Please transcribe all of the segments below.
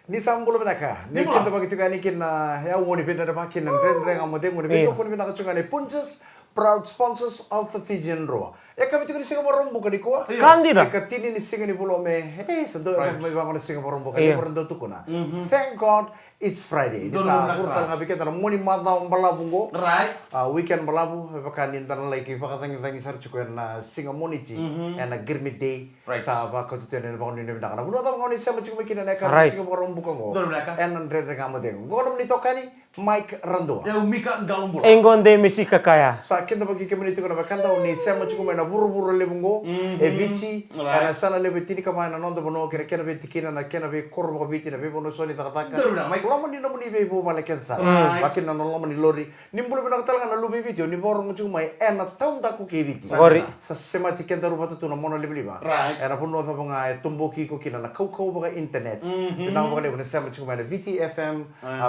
Ni sambulo benaka. Ni kita bagi tukan ikin ya woni benda da makin reng amode ngoni benda kon benaka tukan punches proud sponsors of the Fijian Raw. Ya kami tukan singa borong buka di kuah. Kandida. Katini ni singa ni pulo me. Sendo me bangun singa borong buka di borong tukuna. Thank God it's Friday. Di sa urtal ngabi kita muni mata balabungo. Right. Weekend balabu pakan intern lagi pakan tangi sar cukup na singa monici and a girmit day. Sa ba katutuan ni bangun ni benaka. Buno ta bangun ni sama cukup mikina na kan singa borong buka ngo. And reng amode. Ngoro ni tokani Mike Rando. Ya umika galumbulo. Engonde mesika kaya. Sa kinda bagi kami itu kana bakanda ni sama cukup na buru-buru lebungo e bici ana sana lebe tini kama na nondo bono kena kena be tikina na kena be korbo biti na be bono soni taka lama ni namuni be bo mala kensa makin na lama ni lori nimbulu be nakatala na lubi video ni borong cukup mai ena taun taku ke biti sa sema tikenda rupa tu na mono lebe liba ena puno ta bonga tumbuki ko kina na kau boga internet na boga lebe sema cukup mai VTFM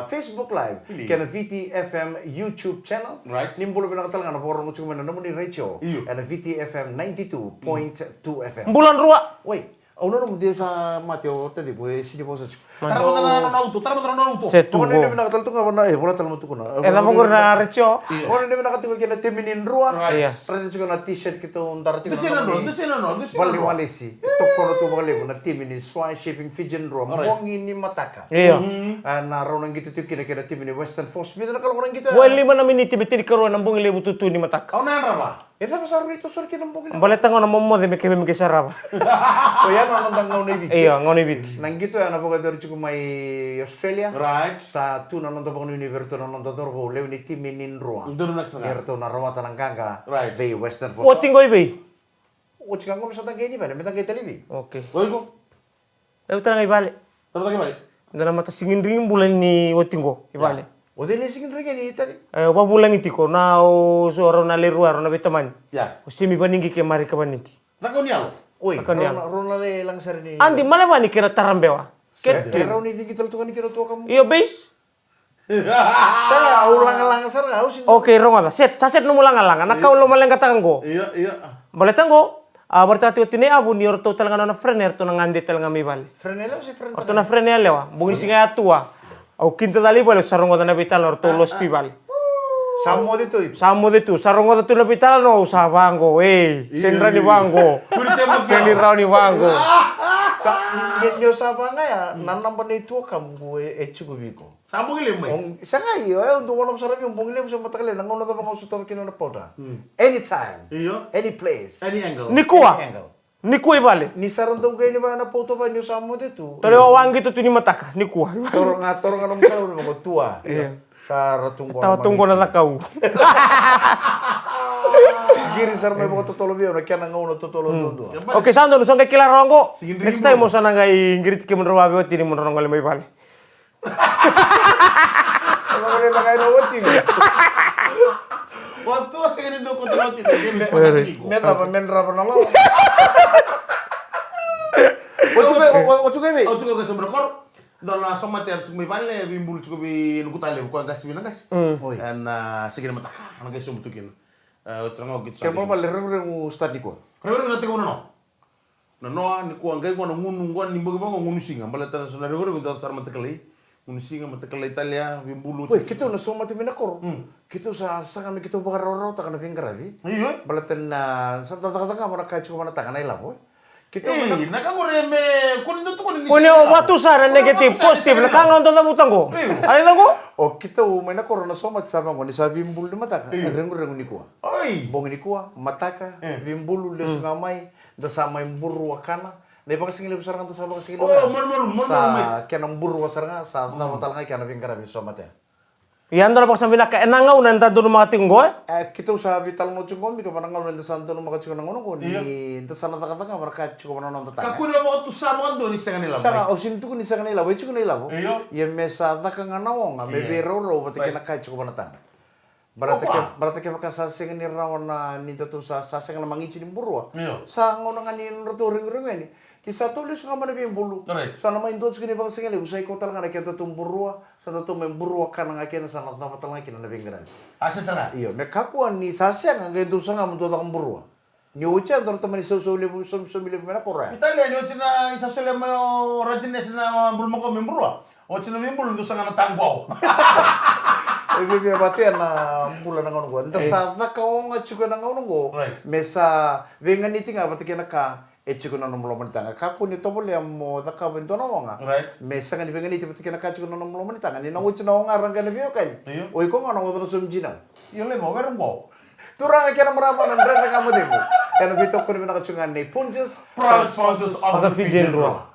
Facebook live kena VTFM YouTube channel nimbulu be nakatala na borong cukup mai na namuni radio and VTFM 92.2 FM. Bulan Rua. Wait, ono dia sa Mateo tadi boy sini bosa. Tara mo auto. Setu. Ono ni nakatal tu ngabana bola tal mo tu kuna. Ena mo na recho. Ono ni nakatal kena teminin rua. Iya. Rada juga na t-shirt kita undar tu. Desena no. Bali walesi. To kono tu bali na teminin swai shipping Fijian rua. Mongi ni mataka. Iya. Na ronang gitu tu kena teminin Western Force. Bida kalau orang gitu. Buat 5 minit betul karuan nambung lebu tutu ni matak. Kau na ba? Itu pasal itu sur kita nambung. Balik tangan na momo de meke saraba. Oh ya nang ngau ni biti. Iya, ngau ni biti. Nang gitu ya na boga dari cukup mai Australia. Right. Sa tu na nonton pang universo na nonton dorbo lew ni timinin roa. Ndoro naksa. Gerto na roa tanang kanga. Right. Ve Western Force. O tinggoy be. O chika ngom sa tangay ni ba? Metang kay telebi. Oke. Oigo. Eu tanang ibale. Tara ta balik. Dana mata singin ring bulan ni o tinggo ibale. O de lesing rin ni tadi. Ba bulan itiko na o so ro na leru ro na betaman. Ya. O simi baningi ke mari ka baniti. Nakau ni alo. Oi, Akan yang. rona le lang sar ni. Andi mana bani kira tarambewa. Kera ni tinggi tul tukan ni kira tua kamu. Iyo base. Saya ulang-ulang sar haus. Oke, rongoda. Saset no mulang-alang. Nakau lo maleng katanggo. Iya. Boleh tanggo. Berarti tini abu ni orto talanga na frener to nangandi talanga mi bale. Frenelo si fren. Orto na frener lewa. Bungi singa atua. Au kinta dali bale sarongoda na bital orto los pi bale. Samo dito. Samo de tu sarongoda tu na bital no sabango. Senra ni bango. Senri rau ni bango. Sa nyo saba nga ya nanam pa ni tua kamu echu biko. Sabo gile mai. Sa nga iyo untuk walam sarabi yung bongile mo sa matakali nangaw na ta bang usuto kino na poda. Anytime. Iyo. Any place. Any angle. Nikua. Any angle. Nikua bale. Ni sarandong kayo ni ba na foto ba nyo sa mo dito? Tole wangi tu tuni mataka. Nikua. Torong nga ng mga mga tua. Sa ratong ko. Tawa tunggu na nakau. Giri sar may mga totolo biyo na kaya nangaw na totolo doon. Oke, sando nusong kay kilarongo. Sige, Next time mo sana nga ingrit ke menro wabi tini menro ngale may bale. Ano ka rin na kayo na wating? Waktu sa ganito ko tawag tito. Meta pa menra pa naman. Ocho kayo Oh, cukup kasi berkor. Dala sama ter cukup bale bimbul cukup bi nukutale ko gas bilang gas. And sige mata. Ano guys sumutukin. Utsanga gitu. Kaya mo ba lereng study ko? Kaya nanti ko no. No ni ko ngai ko ngunu ngwan ni boga boga ngunu singa balata na sunari ko ko sar mata kali. Ngunu singa mata kali Italia bimbulu. Woi, kita na soma ti minakor. Kita sa kami kita baga roro ta kana pinggrabi. Iya. Balatan na sa tata-tata mo na kacho mana tangan ila boy. Kita nakangureme kunin to kunin. Kunya watu sara negatif positif nakanga on tamu tanggo. Ari tanggo? O kita may nakor na soma ti sabang ko ni sa bimbulu ni mataka. Rengu ni kuwa. Oi. Bong ni kuwa mataka bimbulu le sungamay da sa may buru wakana. Na iba kasing ilip sarang ta sa bang kasing ilip. Sa kaya ng buru sarang sa tawatal nga kaya na pinggrabi soma ti. Yan do na pagsambi na kaenangaw na nta do mga tinggo. Kita usah vital mo chungom mi kapana ngal nda santo no maka chungom ngono ko ni nda sana ta kata marka chungom na nonta ta. Kakuna mo to sa mga do ni sa kanila. Saka o sintu ko ni sa kanila, we chungom nila bo. Ye mesa ta ka nganaw nga me bero ro pati kena kai chungom na ta. Barata ke maka sa sing ni rawan na ni to sa sing na mangichi ni burwa. Sa ngono nga ni roto ring ni. Isa tulis nga man yung bulu. Sana main doon sa bang singali usay ko talaga na kaya tum burwa sa to memburwa ka nga kaya sa natapatan nga kina nabing ganan. Asa sana? Iyo, nakakuan ni sasya nga kaya doon sa nga mo doon akong burwa. Nyocha andor teman iso lebu mena kora. Italia ni ochina isa sole mo rajines na bulmo ko membrua. Ochina membulu ndo sanga tangwao. Ebe bate na mula na ngono. Nda sa ka nga chiko na ngono go. Mesa venga niti nga bate kena ka chiko na nomlo tanga. Ka ko ni tobole mo da ka bento na nga. Mesa nga venga niti bate kena ka chiko na nomlo tanga. Ni na ochina nga ranga na bio kan. Oi ko nga ngono sumjina. Yo le mo ver ngo. Turang kena meraman dan renda kamu demo. Karena betul kau nak cungan ni Punches Proud sponsors of the Fijian Roa.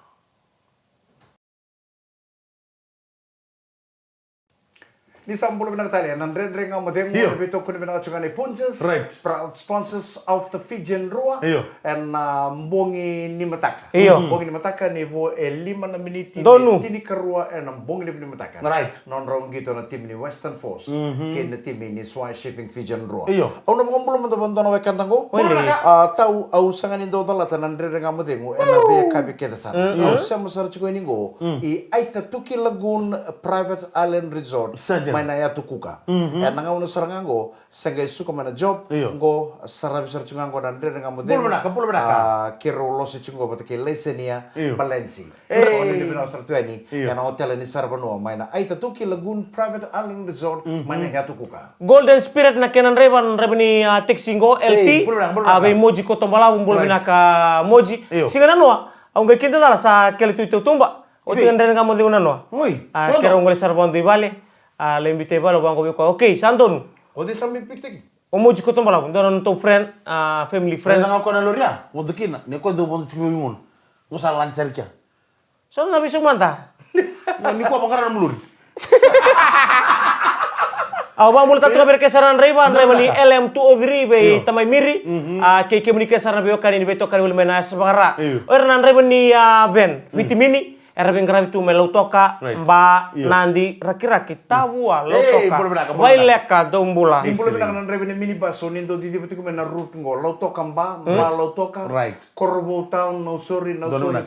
Di sampul binang talian dan renda kamu demo. Betul kau nak cungan ni Punches Proud sponsors of the Fijian Roa. And mbongi ni mataka. Mbongi ni mataka ni vo 5 menit. Donu. Tini kerua and mbongi ni mataka. Non raung gitu na tim ni Western Force. Kena tim ni Swai Shipping Fijian Roa. Aku nak belum menonton wekan tanggo. Tahu au sangan indo dala tanan renda kamu demo. Ena be kabe keda sana. Au sama sar cuko ini go. I aita Tuki Lagoon Private Island Resort. Mana ya tukuka. Ena ngau sarang go. Segai suka mana job. Go sarab sar cungang go dan renda kamu demo. Pul benaka. Kiro losi cungo batake lesenia Balenci. Ono ni bina sar tuani. Ena hotel ni sar bano. Mana aita Tuki Lagoon Private Island Resort. Mana ya tukuka. Golden Spirit na kenan reban rebani Texingo LT. Abe moji ko tombala bumbul binaka moji. Singana noa. Ang kita dala sa kele tu tumba. O tu renda kamu demo noa. Kero ngole sar bondo ibale. Le invite balo bango biko. Okay, sandonu. O di sambil piktek. O moji ko tombala bundo to friend, family friend. Renda ngau kona loria. Wodukina. Ne ko do bondo chumi mun. Musa lancer kya. So na bisu manta. Ni ko bangara muluri. Aw ba mula tatu kabar kesaran reban rebani LM203 be tamai miri. Ke muni kesaran be okani ni beto kari ulmena sebara. Ornan rebani ben vitamini. Erben gravi tu melau toka mba nandi raki-raki tabua lo toka. Waileka dombula. Impul bilang nan rebani mini baso nindo di betu kumena rut ngo lo toka mba lo toka. Corbo Town no sorry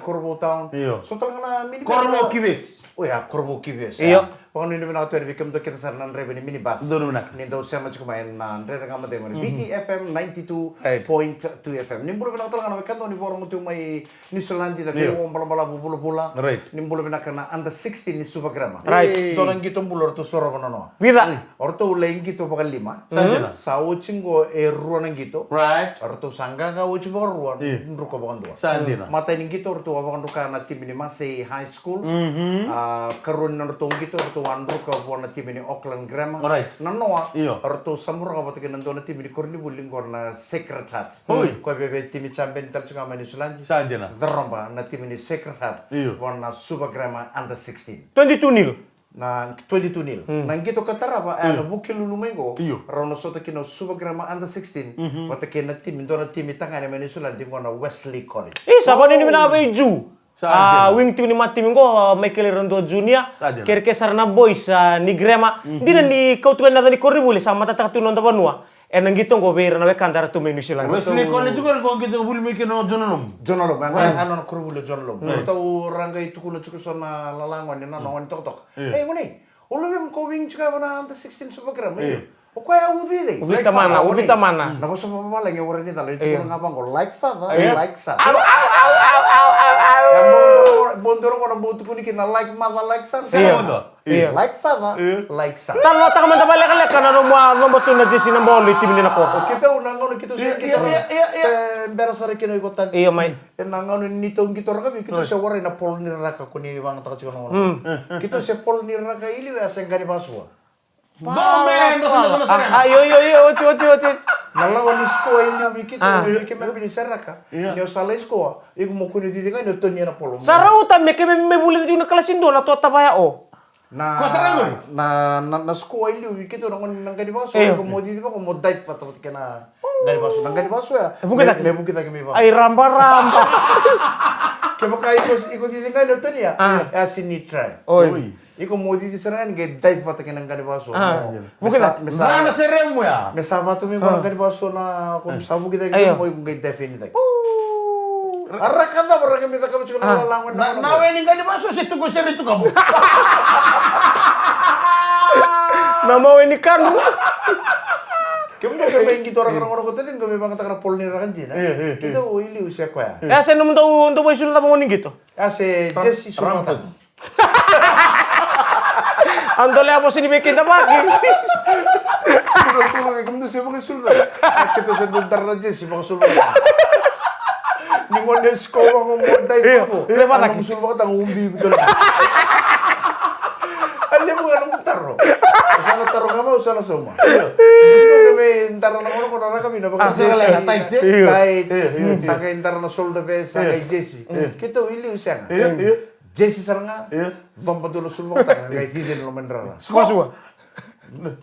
Corbo Town. So tangana mini Corbo Kibes. Oh ya Corbo Kibes. Pokoknya ini benar tuh bikin tuh kita saran rebani mini bus. Nindo sama cukup main nan reda kamu dengar. VTFM 92.2 FM. Nimbul benar tuh kan kan tuh nih borong tuh mai Nisolandi dan dia bala bula. Nimbul benar karena under 16 ni super grama. Dolan gitu bulor tuh soro kono. Vida. Orto ulang gitu bakal 5. Sao cinggo ruan gitu. Orto sangga kau coba ruan. Ruko bakal 2. Mata ini gitu orto bakal ruka na tim ini masih high school. Karun orto gitu orto wanru ka buana tim ini Auckland Grammar. Nanoa orto samur ka batake nandona tim ini korni buling korna Sacred Heart. Ko bebe tim champion tercunga mani Sulanji. Deromba na tim ini Sacred Heart. Buana Super Grammar under 16. 22-0. Na 22-0. Nang gitu katara pa ano bukil lulumengo. Rono soto kino Super Grammar under 16. Batake na tim indona tim itanga mani Sulanji ngona Wesley College. Sapa ni mina beju. Wing tim ni mati minggo Michael Rondo Junior kerke sarna boys ni grema dina ni kau tuan nada ni korri bule sama tata tu nonton banua enang gitu ngo beira na bekandara tu menu silang Wesley College juga kau gitu buli mikir no jonalom ano korri bule jonalom tau rangga itu kulo cukup sona lalangan ni nana wan tok mune ulo mem ko wing juga bana anta 16 super gram o ko ya udi de ubita mana na boso papa lagi orang ni talo itu ngapa ngo like father like son bondoro kono botu kuni kina like mother like son like father like son talo ta kamanta bale kale kana no mo tu na jesi na bolu timini na ko kita unang ngono kita se mbera sare kino ikotan mai enang ngono ni tong kita raka kita se wara na pol ni raka kuni bang ta chikono ngono kita se pol ni raka ili wa sengani basua Domen, ayo ocho. Nala wani sko ini wiki to me seraka. Nyo sala sko, iku mo kuni di kan to ni na polo. Sarauta me me buli di na kalasindo na to tabaya o. Na sko ini wiki to nang gani baso ko mo di ba ko mo dive patot kana gani baso nang gani baso ya. Me bukita ke me ba. Ay ramba. Kaya iko di kan to ni ya. Asini try. Iko mo di serangan ge dive patot kana gani baso. Bukita. Mana seremu ya? Me sama tu mi ko gani baso na ko sabu kita ke ko ge dive ini tak. Arrakanda barang kita kamu cuma lawan. Nawe ini gani baso situ ko seri tu kamu. Nama ini kan Kemudian kami gitu orang-orang kota itu kami bangkit karena polnira kan jina. Kita wili usia kau ya. Ya saya nemu tahu untuk isu tentang ngoning gitu. Ya se Jesse Sultan. Antole apa sih dibikin apa lagi? Tulo kamu tuh siapa Sultan? Kita sebentar aja sih bang Sultan. Ningon des sekolah ngomong dai ko. Lepas lagi. Sultan tang umbi gitu lah. Ali mo anong taro. Usana taro kami usana semua. Dito kami intara na ko na kami na baka Jesse. Tights. Saka intara na shoulder vest saka Jesse. Kita wili usana. Jesse saranga. Vamos do sulmo tanga ngai tidin no mendrana. Semua.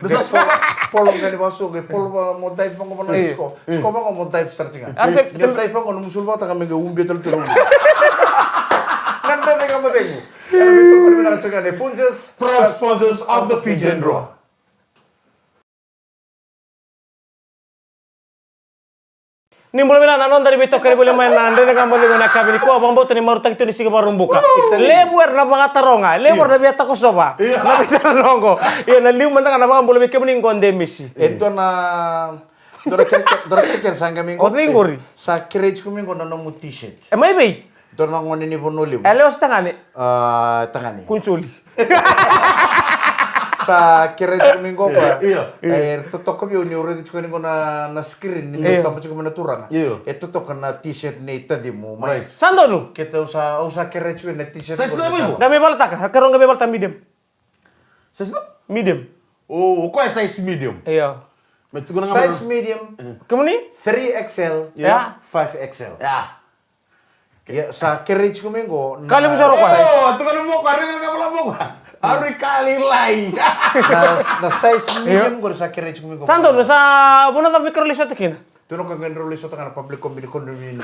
Nasa polong kani baso ge pol mo dive mo mo isko. Isko mo dive searching. Yo dive mo no sulmo tanga mega umbi tol tol. Nanda de kamo dengu. Era betul ko bina chaga de Punjas, proud sponsors of the Fijian Draw. Ni boleh bilang nanon dari betok kali boleh main nande dengan boleh guna kabin ko abang bau tani maru tak itu ni siga baru buka. Lebuer na mga taronga, lebuer na biata ko soba. Na bisa nongo. Ya na liu mantang na mga boleh bikin mending konde misi. Ento na dora kerja sanga minggu. Kau tinguri. Sa kerja minggu na no t-shirt. Mai bei. Dora ngoni ni bonoli. Lewas tangani. Tangani. Kunculi. Sa kerja minggu apa? Tutok kami uni ure di chukani na screen ni tampo chukani na turang. Tutok na t-shirt ni tadi mo. Sando nu. Kita usa kerja na t-shirt. Sa sila mo? Kami baltak. Karong kami baltak medium. Sa sila? Medium. Oh, qual é size medium? Iya. Size medium. Kamu ni? 3XL. Ya. 5XL. Ya. Ya, sa kerja minggu. Kali mo sarok Oh, tu kan mo ka rin ka pala mo. Ari kali lai. Na size medium ko sa kerja minggu. Sando nu sa buno ta mikro liso tekin. Tuno ka ngandro liso ta kana public condominium.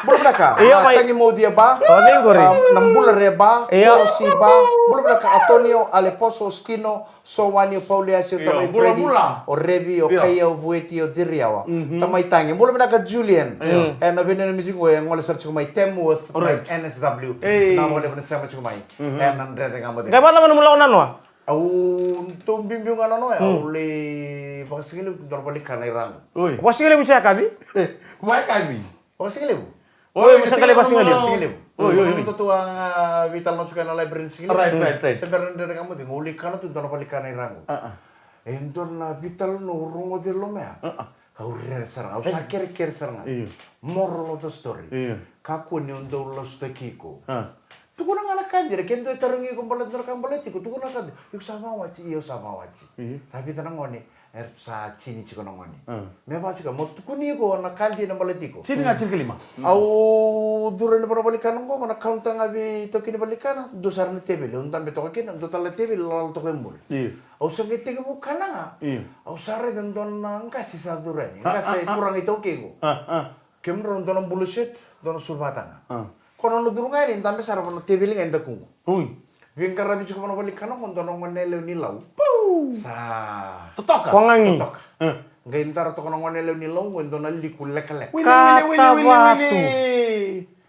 Belum naka. Iya, Pak. Tangi mo dia ba? Oh, tinguri. Nambula re ba? Iya. Si ba? Belum naka Antonio Aleposo Stino Sowani Pauliasio tamay Freddy. O Revi o Kaya o Vueti o Diriawa. Tamay tangi. Belum naka Julian. And abin na miding ko yung wala search ko may Temworth, may NSW. Na wala pa na sama ko may. And Andre nga mo din. Kaya bata mo mula unan wa? Au tumbimbiung ano ya, uli pasigili normali kanay rang. Oi. Wasigile mo siya kabi? Vai kami. Pasigili. Oh, bisa kali pas ngali. Sigili. Ito to ang vital notes kana library sigili. Right. Sebenarnya dari kamu di uli kana tu normali kanay rang. Enton na vital no rungo di lomea. Kau sarang, kau sakir sarang. Moral of the story. Kaku ni untuk los tekiko. Tukuna nga nakandira, kendo itarangi kong balat na kambalati ko, tukuna nakandira, yung sama wachi. Sabi tanang ngoni, sa chini chiko na ngoni. May ba chika, mo tukuni ko nakandi na balati ko. Sini nga chini lima. Au dura na parabalikan ko, mana kaunta nga bi to kinabalikan, dosar na tebel, untan beto ka kin, do tala tebel lal to kemul. Au sakit mo kana nga. Au sare dan don nang kasi sa dura ni, kasi kurang ito kego. Kemron don bullshit, don sulbatan. Kono no dulu ngayon, tambe sarap no tibiling enda kung. Uy. Yung karabi ko na balik ka na kung tanong manelaw nilaw. Sa Totok ka? Kongangi. totok. Ngayon tara to ko nang manelaw nilaw, kung tanong likul lekalek. Wili.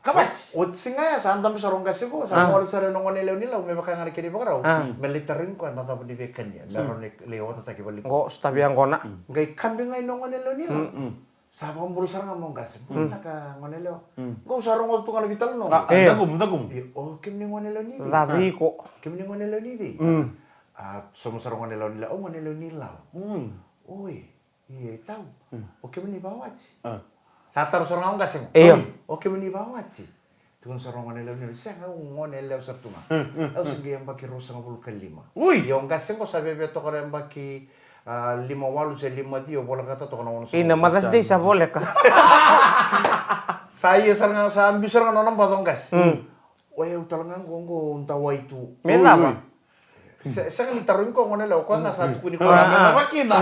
Kapas. Otsi nga ya, saan tambe sarong kasi ko. Sa mga sa rin ng manelaw nilaw, may baka nga kini bakaraw. Militarin ko, natapon ni Bekan niya. Meron ni Leo tataki balik. Ko stabiang kona. Ngayon kambing ngayon ng manelaw nilaw. Sabi ko mbulu sarang among gas. Naka ngonelo. Kung sarong ko nga vital no. Dagum. Oh, kim ni ngonelo ni. Labi ko. Kim ni ngonelo ni bi. At sumo sarong ngonelo nila. Oh, ngonelo nila. Uy, iya tahu. O kim ni bawat. Sa taro sarong among gas. Iya. O kim ni bawat. Tukun sarong ngonelo ni. Siya nga ngonelo sa tuma. Au sige ang bakiro sa 55. Uy. Yung gas ko sabi beto ko rin baki 5 walu sa 5 dio bola kata to kono Ina matas di sa boleh ka. Saya sarang sa ambis sarang nonong batong gas. Wah, utalangan gonggo untawa itu. Mela ba? Sa kan taruin ko ngone lo ko nga sa tukuni ko.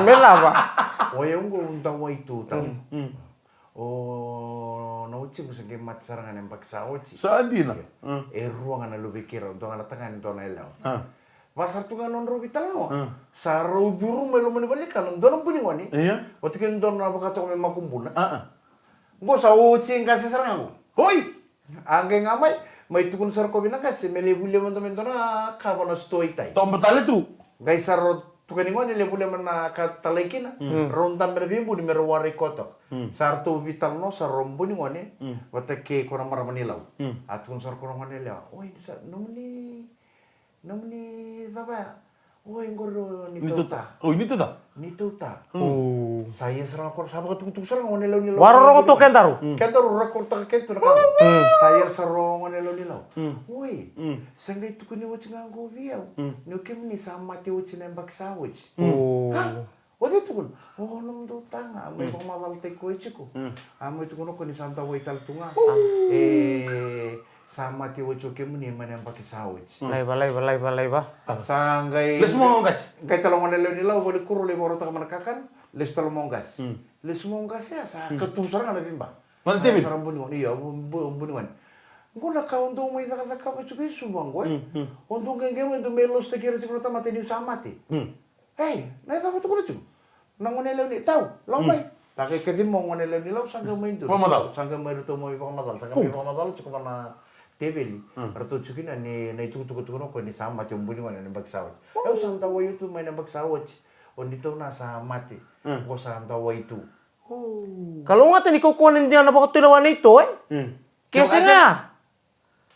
Mela ba? Wah, yung go untawa itu tahu. Oh, nauci musa ke mat sarangan yang paksa oci. Saan na? Ruangan na lubikira untuk anak tangan itu na elaw. Pasar tu kan non robital no. Sa roduru melo mani balikan don puni wani. Iya. Waktu kan don apa kata ko makumbuna. Go sa uci kasi sarang ako. Hoy. Angke ngamay may tukun sar ko binang kasi melebulle man to mentona kabano stoi tai. Tom betale tu. Guys sar tukani ngone le bule mana katalekina rontam berbimbu di merwari kotok sartu vital no sarombu ni ngone wata ke kona maramanilau atun sar kona ngone le oi sa nomni daba oi ngoro ni tota Oh, ini tuh tak? ni tota saya serang kor sabar tuk serang ngone lo ni lo Waroro to kentaru. kentaru rakor tak kentu nak saya serong ngone lo ni lo oi sanggai tukuni wo nganggo viau no kem ni sama te wo nembak sawit Ode tukun, nom do tanga, may pamamal te ko ichiko. Amo tukun ko ni Santa Waital tunga. Sama ti ocho ke muni manang pakisawit. Balay ba. Sanggai Les mongas. Kay talongan nila nila wali kuro le boro ta manakakan, les talongas. Les mongas ya sa ketusar na bimba. Mana timin? Sarang bunuan iya, bunuan. Ngona ka undo mo ida ka pa chuki subang ko. Undo ngenge mo melos te kira chikro ta mateni samati. Hey, na ita mo tukun chuki. Nangonelaw ni tau, lambay. Taki kedi mo ngonelaw ni law sangga mo indo. Pamadal. Sangga mo ito mo ipamadal. Sangga mo ipamadal cukup na tebeli. Arto chukin na itu tuku no ko ni sama mati umbuni ngone ni bagsawat. Eu santa wa itu may na bagsawat. On dito na sa mati. Ko santa wa itu. Kalau nga tani kukunin niya na baka tilawan ito Kasi nga.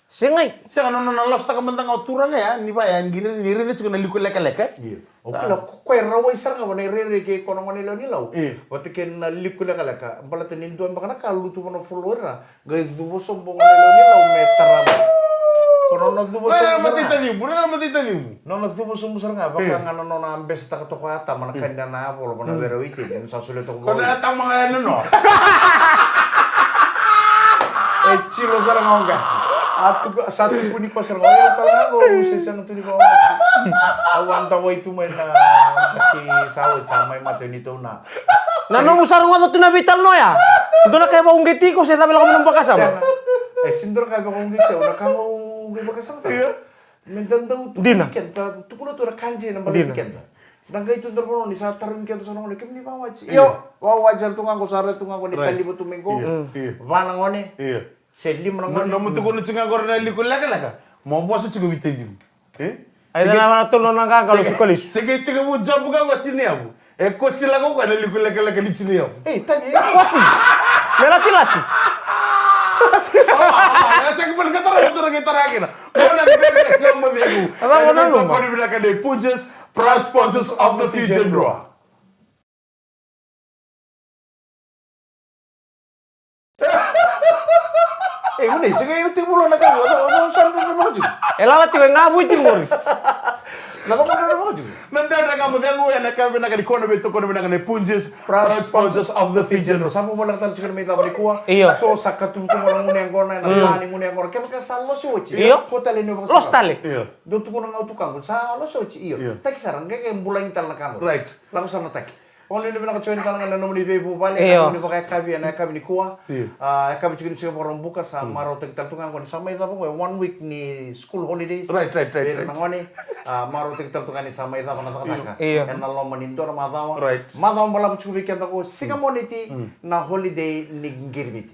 Singay. Saya kan nona los tak mentang aturan ya, ni ba ya, gini ni cukup na likul leka. Iya. Oke lah, ko rawa isar nga wana rere ke kono ngonelaw ni law. Wati ken na likula kalaka. Bala tenin duan bakana kalu tu mono flora. Gay dubo so bongo ni law metarama. Kono na dubo so. Mati talimu. Nona dubo so musar nga baka nga nona ambes ta to ko ata mana kanda na polo mana bero ite den sa sule to ko. Kono ata mga no. Chilo sarang ngonggas. Satu pun di pasar ngoyo talaga ko sesang tu di ko. Awan tawo itu may na kaki sawit sa may mato nito na. Nanong usarong ano tinabital no ya? Doon na kayo ba unggiti ko siya tabi lang kami ng pakasama? Sindor ka ba kung gitsa una ka mo unggit pakasama ta. Mendan daw tu kenta tukuno tu na kanji na balik kenta. Dangga itu ndor ni sa tarin kenta sa ngone kem ni bawaji. Yo, wajar tu nganggo sare tu nganggo ni tali butu mengko. Wana ngone. Iya. Sedli menang Namu tu kono cunga korna likul leka. Mau bos cukup itaju. Ay na naman tulong nang kalau sukalis. Sige tiga mo job ka ko chini abu. Ko chila ko kana likul leka di chini abu. tanya. Melati-lati. Saya kembali kata orang kita lagi na. Mana bebe yang membegu. Kau di belakang deh. Punches, proud sponsors of the Fusion Draw. Mune, sige yung timulo na ka. Ano saan na mo ju? Elala tiwe ngabu timur. Nako na mo ju. Nandada kamu dengu ya nakabe nakani kono beto kono nakani Punches, proud sponsors of the Fusion Draw. Sabu mo lang tan chicken may tabali kuha. Iyo. So sakatu tu mo lang muna ngona na pani muna ngona. Kaya ka sa lo si ochi. Iyo. Ko tali no ba. Los tali. Iyo. Do tu ko na ngautu kang sa lo si ochi. Iyo. Taki sarang kaya bulan tal na kang. Right. Lang sa nataki. Ono ni bina ka kalangan na nomni be bu bale Iyo. ni pakai kabi na kabi ni kuha. Kabi chicken siya porong buka sa maro tek taltungan ko sa may tapong 1 week ni school holidays. Right. Pero nangone maro tek taltungan ni sa may tapong natakataka. Iyo. En nalo manindor madawa. Right. Madawa bala chicken weekend ako sigamoniti na holiday ni ngirmiti.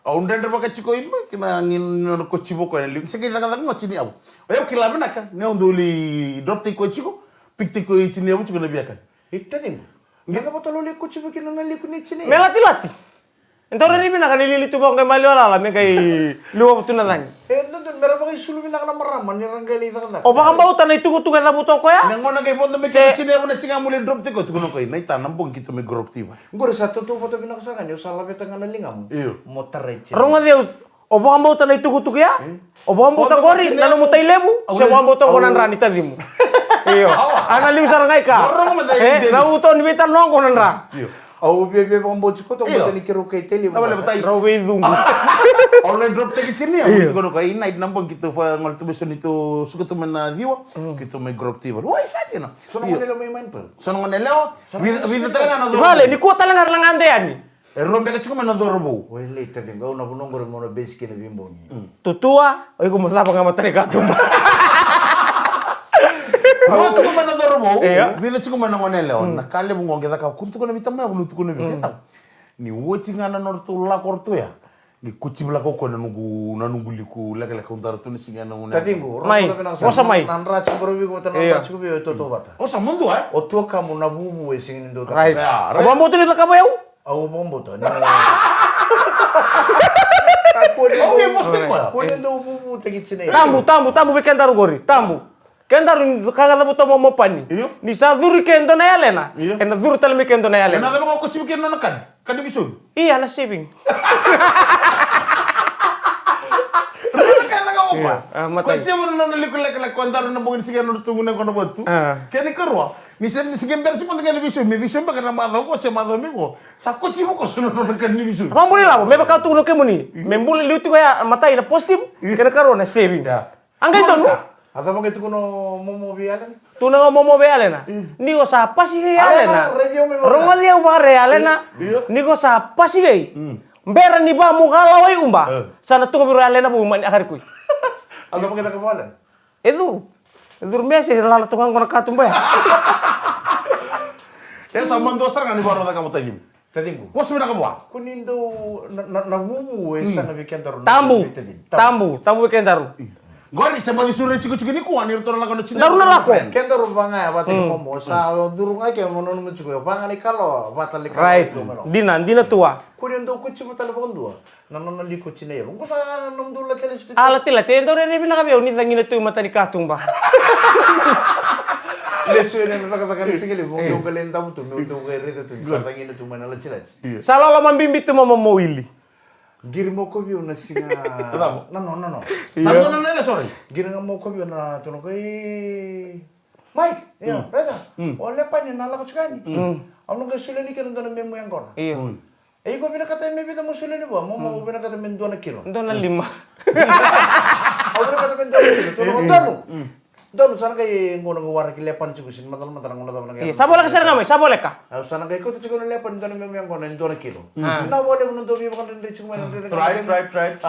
Undender baka chiko imba kina ngin ko chibo ko lim segi daga daga chini abu. Oyo kilabe naka ne onduli drop te ko chiko pikte ko chini abu chiko na biakan. Ittadim. Ngaka patalo le ko chibo kina nali ko ni chini. Melati-lati. Entah rin ibina kan nililito ba kay mali wala may kay luwa puto na lang. Nandun meron ba kay sulubi na ka na maraman ni ranggali ka. O baka bautan na itugutugan na buto ko ya? Nang mo na kay pondo me chini abu na singa muli drop te ko tukuno ko na itanam pong kito me grop tiba. Ngoro sa tutu foto binakasakan yung sa labet ang analingam. Iyo. Motareche. Ronga dia o baka bautan na itugutuk ya? O baka bautan gori nanu mutay lebu? Siya baka bautan ko nan rani tadimu. Iyo. Analiw sa rangay ka. Nauton bitan no ko nan ra. Iyo. Au bebe bombo chiko to mo ni kiro kay tele. Wala batay. Rawe dung. Online drop te chini abu tukuno ko ina nampong kito fa ngal tu beso nito suka tu mena diwa kito me grop tiba. Wai saja na. So nang nila may mindful. Sono ngoneleo vida talaga na do. Vale, ni kuota lang lang ande ani. Rombe ka chiko mena do robo. Wele tadi ngau na bunongor mo na basic na bimbo ni. Tutua, oy kumusta pa nga matani ka tumba. Kalau tu mana dorobo, Iya. bila tu mana ngoneleo, nakale bungo kita kau kuntu kena bitam ya, bulu tu kena bitam. Ni watching ana nortu la kortu ya, Di kuci belakang kau nunggu liku lek untar tu singa nunggu. Tatingu. Mai, kosa mai. Nanra cukuru ko tanang cukuru yo toto bata. Oh sama tu eh? O tu kamu na bubu e singin do. Right. Ya, Apa mo tuloy ka ba yaw? Au bombo to. Oke, mesti kau. Kunin do bubu tegitsine. Tambu bekentaru gori. Tambu. Kentaru kagala buto mo pani. Iyo. Ni sa duri kendo na yalena. Iyo. Ena duri talme kendo na yalena. Kenapa kau kuci bikin nona kan? Kan bisu. Iya na saving. Kata kau apa? Matai. Kuci mana nona liku lek kontar nona bungin singa nona tunggu nona kono batu. Kini kerua. Ni singa bersi pun dengan bisu. Mi bisu bakal nama tahu kau sama tahu mi kau. Sa kuci mo kau suno nona kan bisu. Mambuli lah, mebe kau tunggu kemuni. Membuli liutu kaya matai na positif. Kena karo na saving. Angkai to no? Ata mo gitu kuno momo bialan. Tu na momo be alena. Ni go sa pasi ge alena. Radio me mo. Rongo dia bare alena. Ni go sa pasi ge. Mbera ni ba mo galawai umba. Sana tu biru alena bu man akhir kui. Ata mo kita kebalan. Edur mese lala tukang kono katumba. Yang sama tu serang ni baru tak kamu tanya. Tatingu. Kau sudah kamu ah? Kunin do na bubu e sana bikin taru. Tambu bekentaru. Gori sama disuruh cukup ni kuan ni orang lakukan cinta. Daru na lako. Ken taru banga bata momo sa durung ake mono no muchuko banga ni kalo bata li kalo. Right. Dina tua. Kunin do kuchi mutala bondua. Nanono li kuchi ne. Ko sa nom do la chale stu. Ala tila tendo re bina kabe ni langina tu mata ni katumba. Lesu ne na kata kali sigili mo yung kalenda mo tu no do gere tu sa tangina tu manala chilach. Sala la mambimbi tu mama mowili. Giri mo ko biyo na singa. No. Satu nana le sorry. Giri nga mo ko biyo na tuno ko Mike, iya, reda. Ole pa ni nala ko chukani. Ano ga sulani ka ndo na memo yang kona. Iya. Ko binakata may bita mo sulani ba? Mo binakata men 2 kilo. Ndo na 5. Binakata men 2 kilo. Tuno. Doon sana kay ngono ngwara ki lepan chugusin matal ngono daw nang. Iya, sabola ka sir ngamay, sabola ka. Sana kay ko to chugo lepan doon memo yang kona 2 kilo. Na wala mo ndo biyo kan rin chugo man. Right.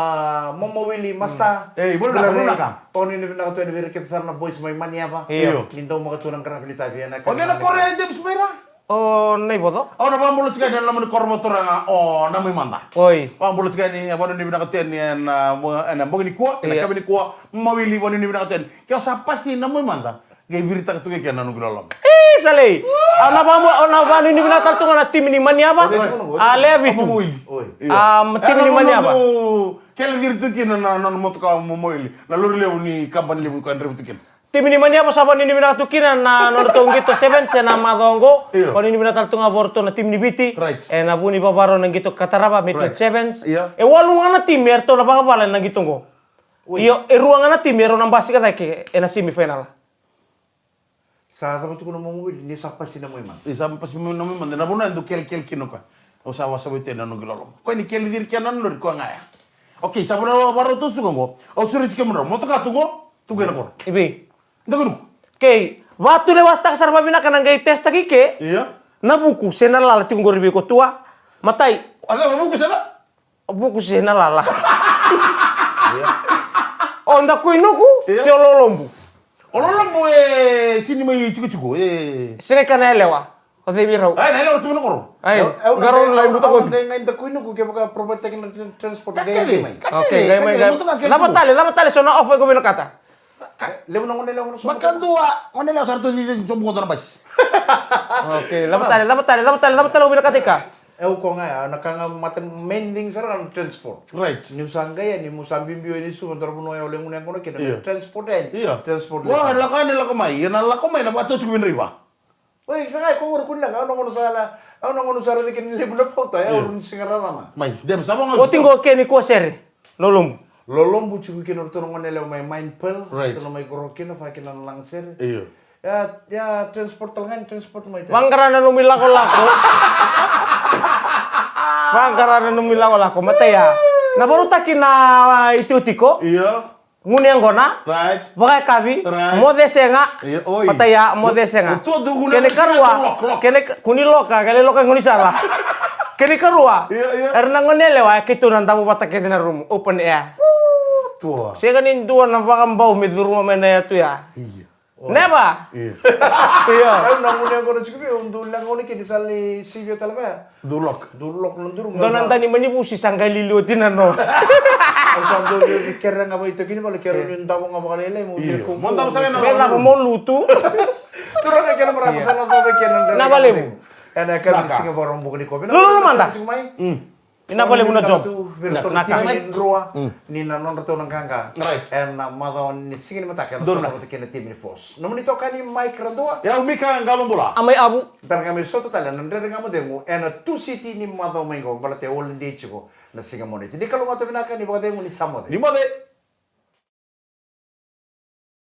Momo Willy Masta. Boleh nak. Tony ni binakato ni kita sana boys may mania ba? Iyo. Nindaw makatulang karapilita biya na. Oh dia nak Korea James Merah. Oh, nay bodo. Oh na pambulut sekali dalam ni kormo torang. Oh na may manda. Oi. Pambulut sekali apa ni binakaten ni na ni kuat, na kami ni kuat mawili apa ni binakaten. Kau siapa sih na may manda? Gay berita tu kaya nanu gulalom. Saleh. Ana ba ni binatal tu na tim ni mania ba? Ale bitu. Oi. Tim ni mania ba? Kaya berita kaya na mo tu kau mawili. Na lori lewu ni kaban lewu kan rebu tu kaya. Tim ni mania ba saban ni binatal kina na nortong gitu 7 na madongo. Kon ni binatal tu ngaborto na tim ni biti. Right. Na buni babaro nang gitu kataraba metro 7. Iya. Walungan na tim erto na bakabalan nang gitu go. Iyo ruangan na tim ero nang basi kata ke na semifinal. Sa tapo ko mo Willy ni sa pa sina mo man. Isa pas mo namin man na buna ndo kel kino ka. O sa wasa wite na no gulalom. Ko ni kel dir kya nan lor ko ngaya. Okay, sa buna baro tu sugongo. O suri chike mo mo to ka tungo. Tugen ko. Ibi. Ndagunu. Kay, watu le wasta kasar babina kanang gay test taki ke. Iya. Na buku sena lala tinggo ribe ko tua. Matai. Ada apa buku sana? Buku sena lala. Oh, nda kuinuku si ololombu. Ololombu sini mai cukup Sine kana lewa. O de biro. Ay, nalo tu koro. Ay, garon lain buto ko. Ngayon da kuino ko kaya baka property na transport Kakek gaya may. Okay, gay may. Dapat tali so na off ko binakata. Lebo na nila ko sa. Makan dua, mana lah satu di coba kotor bas. Okay, dapat tali ko binakatika. Ko nga nakanga matan mending sa ran transport. Right. Ni usanga ya ni musambimbi ni su kontra puno ya oleh ngunya kono kena transport Iya. Transport. Wah, lakukan na lakomay na bato cukup riba. Woi, sangay ko kun lang ano ngono sala de ken lebo na pauta ya urun singara nama. May, dem sama nga. O tingo ke ni ko sere. Lolombu. Lolombu chuku ken orto ngone le may mindful, Right. to may gorokin fa ken langser. Iya. Ya transport tangan transport may. Mangkarana numila ko lako. Mangkarana numila ko lako mataya. Na baru takin na itutiko. Iya. Nguni ang gona. Right. Bagai kabi. Right. Mode senga. Iya, oi. Mataya mode senga. Itu ada guna Kene karua. lok. Kene kuni loka. Kene loka nguni salah. Kene karua. Iya. Erna ngone lewa kitu nan tamu patakin na room open air. Tua. Saya kan induan na bakang bau miduruma mena ya tu ya. Iya. Neba. Iya. Ay namunya ko na chikubi undu lang ko ni kini sali sivyo talaga. Dulok. Dulok nandurung. Donan tani menyibu si sangkai lilutin ano. Ang sando ni kera nga ba ito kini balik kera ni ndaw nga ba kanila mo ni ko. Monta sa na. Bela ko mo lutu. Turun na kena marama sana to ba kena. Na bale mo. Ana ka singa borong buko ni ko. Lulu manda. Ina bale mo na job. Nakamin roa ni na non rato ng kangka. Right. And mother ni singin mata kena so ko kena team ni force. Namun ito kani Mike Randoa. Ya umika ngalong bola. Amay abu. Dan kami soto tala nandre nga mo demo and two city ni mother mo ngo balate all ndi chiko na singa mo ni. Hindi kalunga to binaka ni bagay mo ni samo. Ni mo de